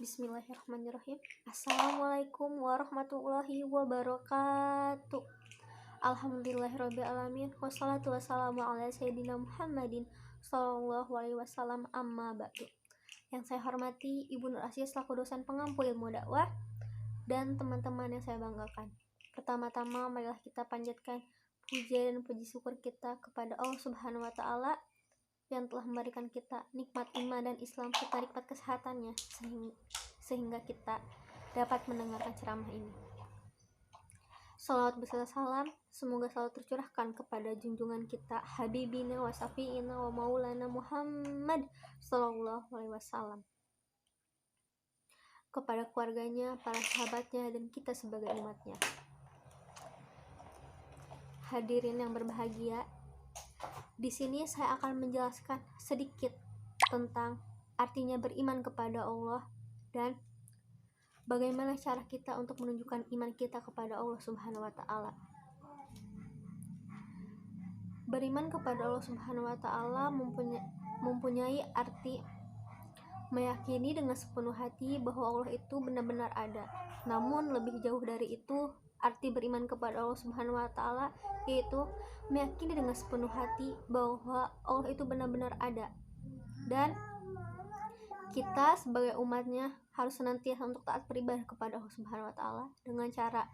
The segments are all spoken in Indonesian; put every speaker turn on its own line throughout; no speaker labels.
Bismillahirrahmanirrahim. Assalamualaikum warahmatullahi wabarakatuh. Alhamdulillahirrabbilalamin. Wassalatu wassalamu ala sayyidina Muhammadin sallallahu alaihi wasallam, amma ba'du. Yang saya hormati Ibu Nur Asia selaku dosen pengampu ilmu dakwah dan teman-teman yang saya banggakan. Pertama-tama marilah kita panjatkan puja dan puji syukur kita kepada Allah Subhanahu wa taala yang telah memberikan kita nikmat iman dan Islam serta nikmat kesehatannya sehingga kita dapat mendengarkan ceramah ini. Salawat beserta salam semoga selalu tercurahkan kepada junjungan kita Habibina wa Safiina wa Maulana Muhammad sallallahu alaihi wasallam, kepada keluarganya, para sahabatnya, dan kita sebagai umatnya. Hadirin yang berbahagia, di sini saya akan menjelaskan sedikit tentang artinya beriman kepada Allah dan bagaimana cara kita untuk menunjukkan iman kita kepada Allah Subhanahu wa taala. Beriman kepada Allah Subhanahu wa taala mempunyai arti meyakini dengan sepenuh hati bahwa Allah itu benar-benar ada. Namun lebih jauh dari itu, arti beriman kepada Allah Subhanahu wa taala yaitu meyakini dengan sepenuh hati bahwa Allah itu benar-benar ada, dan kita sebagai umatnya harus senantiasa untuk taat beribadah kepada Allah Subhanahu wa taala dengan cara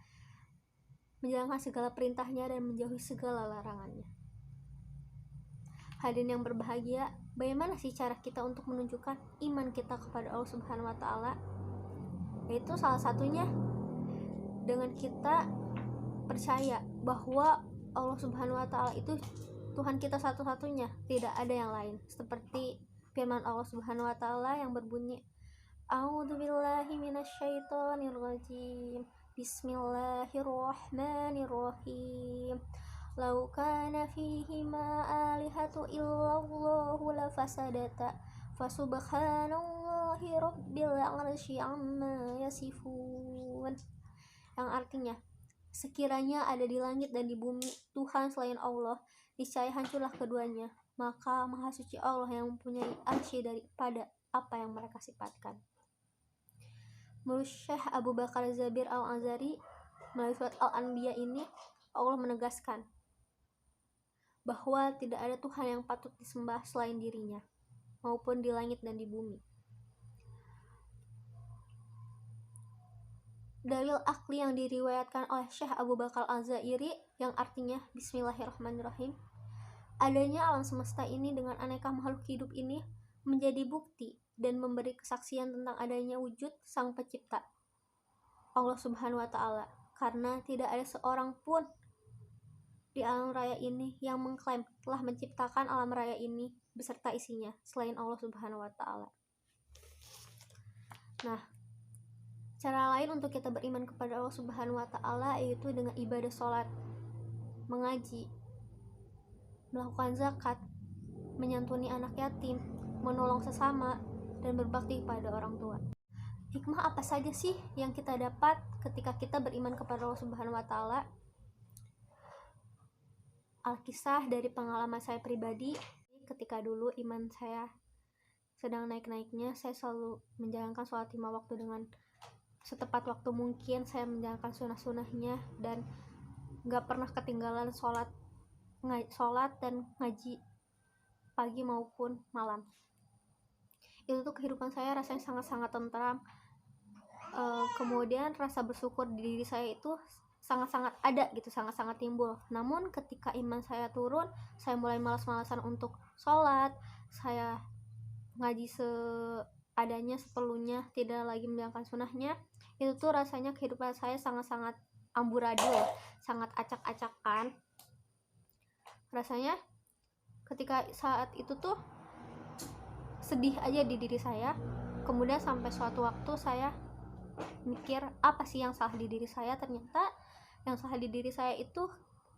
menjalankan segala perintahnya dan menjauhi segala larangannya. Hadirin yang berbahagia, bagaimana sih cara kita untuk menunjukkan iman kita kepada Allah Subhanahu wa taala? Yaitu salah satunya dengan kita percaya bahwa Allah Subhanahu wa taala itu Tuhan kita satu-satunya, tidak ada yang lain. Seperti firman Allah Subhanahu wa taala yang berbunyi, A'udzubillahi minasyaitonirrajim. Bismillahirrahmanirrahim. Lau kana fihima alihatu illallahu lafasadata fasubhanallahi rabbil arsyi amma yasifun. Yang artinya, sekiranya ada di langit dan di bumi Tuhan selain Allah, niscaya hancurlah keduanya. Maka Maha Suci Allah yang mempunyai arsy daripada apa yang mereka sifatkan. Menurut Syekh Abu Bakar Zabir Al-Azhari, melalui surat Al-Anbiya ini Allah menegaskan bahwa tidak ada Tuhan yang patut disembah selain dirinya, maupun di langit dan di bumi. Dalil akli yang diriwayatkan oleh Syekh Abu Bakar Al-Zairi yang artinya Bismillahirrahmanirrahim, adanya alam semesta ini dengan aneka makhluk hidup ini menjadi bukti dan memberi kesaksian tentang adanya wujud Sang Pencipta Allah Subhanahu wa taala, karena tidak ada seorang pun di alam raya ini yang mengklaim telah menciptakan alam raya ini beserta isinya selain Allah Subhanahu wa taala. Nah, cara lain untuk kita beriman kepada Allah Subhanahu wa taala yaitu dengan ibadah sholat, mengaji, melakukan zakat, menyantuni anak yatim, menolong sesama, dan berbakti kepada orang tua. Hikmah apa saja sih yang kita dapat ketika kita beriman kepada Allah Subhanahu wa taala? Alkisah dari pengalaman saya pribadi, ketika dulu iman saya sedang naik-naiknya, saya selalu menjalankan sholat 5 waktu dengan setepat waktu mungkin. Saya menjalankan sunnah-sunnahnya dan gak pernah ketinggalan sholat dan ngaji pagi maupun malam. Itu tuh kehidupan saya rasanya sangat-sangat tentram. Kemudian rasa bersyukur di diri saya itu sangat-sangat ada gitu, sangat-sangat timbul. Namun ketika iman saya turun, saya mulai malas-malasan untuk sholat, saya ngaji seadanya, seperlunya, tidak lagi menjalankan sunnahnya. Itu tuh rasanya kehidupan saya sangat-sangat amburadul, sangat acak-acakan. Rasanya ketika saat itu tuh sedih aja di diri saya. Kemudian sampai suatu waktu saya mikir, apa sih yang salah di diri saya? Ternyata yang salah di diri saya itu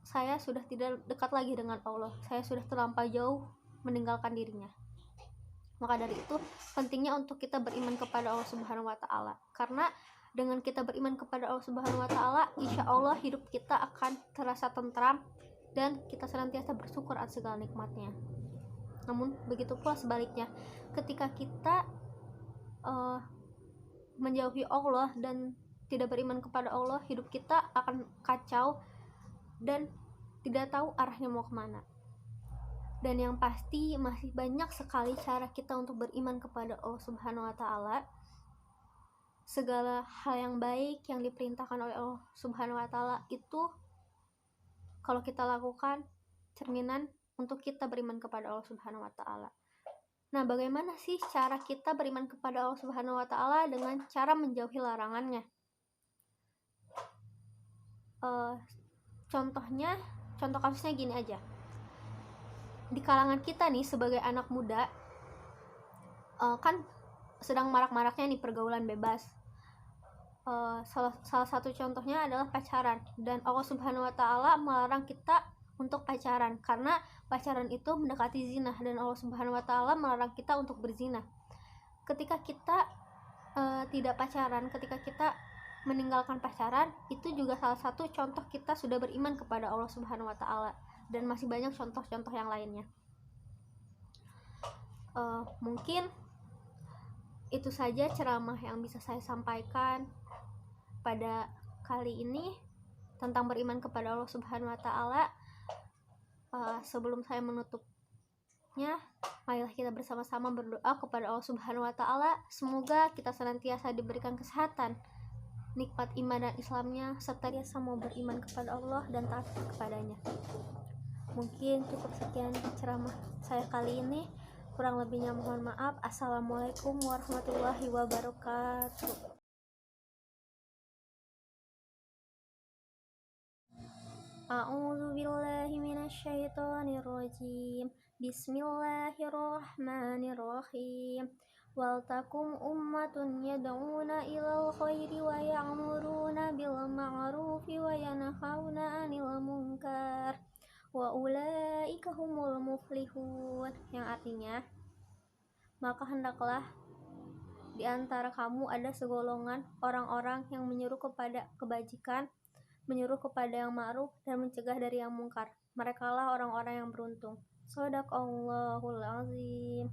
saya sudah tidak dekat lagi dengan Allah. Saya sudah terlampau jauh meninggalkan dirinya. Maka dari itu pentingnya untuk kita beriman kepada Allah Subhanahu wa taala. Karena dengan kita beriman kepada Allah Subhanahu wa taala, insya Allah hidup kita akan terasa tentram dan kita senantiasa bersyukur atas segala nikmatnya. Namun begitu pula sebaliknya, ketika kita menjauhi Allah dan tidak beriman kepada Allah, hidup kita akan kacau dan tidak tahu arahnya mau kemana. Dan yang pasti masih banyak sekali cara kita untuk beriman kepada Allah Subhanahu wa Ta'ala. Segala hal yang baik yang diperintahkan oleh Allah Subhanahu wa Ta'ala itu kalau kita lakukan cerminan untuk kita beriman kepada Allah Subhanahu wa Ta'ala. Nah, bagaimana sih cara kita beriman kepada Allah Subhanahu wa Ta'ala? Dengan cara menjauhi larangannya. Contoh kasusnya gini aja. Di kalangan kita nih sebagai anak muda, kan sedang marak-maraknya nih pergaulan bebas. Salah satu contohnya adalah pacaran, dan Allah Subhanahu wa Ta'ala melarang kita untuk pacaran karena pacaran itu mendekati zina, dan Allah Subhanahu wa Ta'ala melarang kita untuk berzina. Ketika kita tidak pacaran, ketika kita meninggalkan pacaran, itu juga salah satu contoh kita sudah beriman kepada Allah Subhanahu wa Ta'ala, dan masih banyak contoh-contoh yang lainnya. Mungkin itu saja ceramah yang bisa saya sampaikan pada kali ini tentang beriman kepada Allah Subhanahu wa Ta'ala. Sebelum saya menutupnya, marilah kita bersama-sama berdoa kepada Allah Subhanahu wa Ta'ala. Semoga kita senantiasa diberikan kesehatan, nikmat iman dan Islamnya, serta dia mau beriman kepada Allah dan taat kepadanya. Mungkin cukup sekian ceramah saya kali ini. Kurang lebihnya mohon maaf. Assalamualaikum warahmatullahi wabarakatuh. A'udzu billahi minasyaitonir rajim. Bismillahirrahmanirrahim. Wal takum ummatun yad'una ilal khairi wa ya'muruna bil ma'rufi wa yanhauna 'anil munkar wa ulaika humul muflihun. Yang artinya, maka hendaklah di antara kamu ada segolongan orang-orang yang menyuruh kepada kebajikan, menyuruh kepada yang ma'ruf, dan mencegah dari yang mungkar. Merekalah orang-orang yang beruntung. Shadaqallahul azim.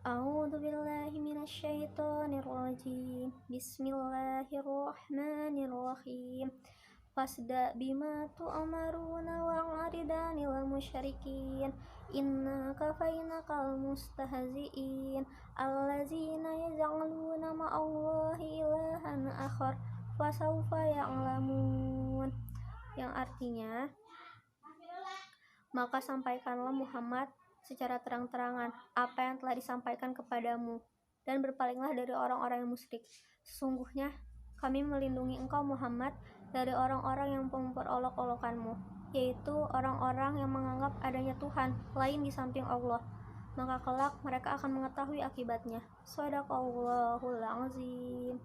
A'udzu billahi minasyaitonir rajim. Bismillahirrahmanirrahim. Fasda bima tu'amaruna wa'rid 'anil musyrikin. Inna kafainakal mustahzi'in allazina yaj'aluna ma'allahi ilahan akhar fasawfa ya'lamun. Yang artinya, maka sampaikanlah Muhammad secara terang-terangan apa yang telah disampaikan kepadamu, dan berpalinglah dari orang-orang yang musyrik. Sesungguhnya kami melindungi engkau Muhammad dari orang-orang yang memperolok-olokanmu, yaitu orang-orang yang menganggap adanya Tuhan lain di samping Allah. Maka kelak mereka akan mengetahui akibatnya. Shadaqallahul azim.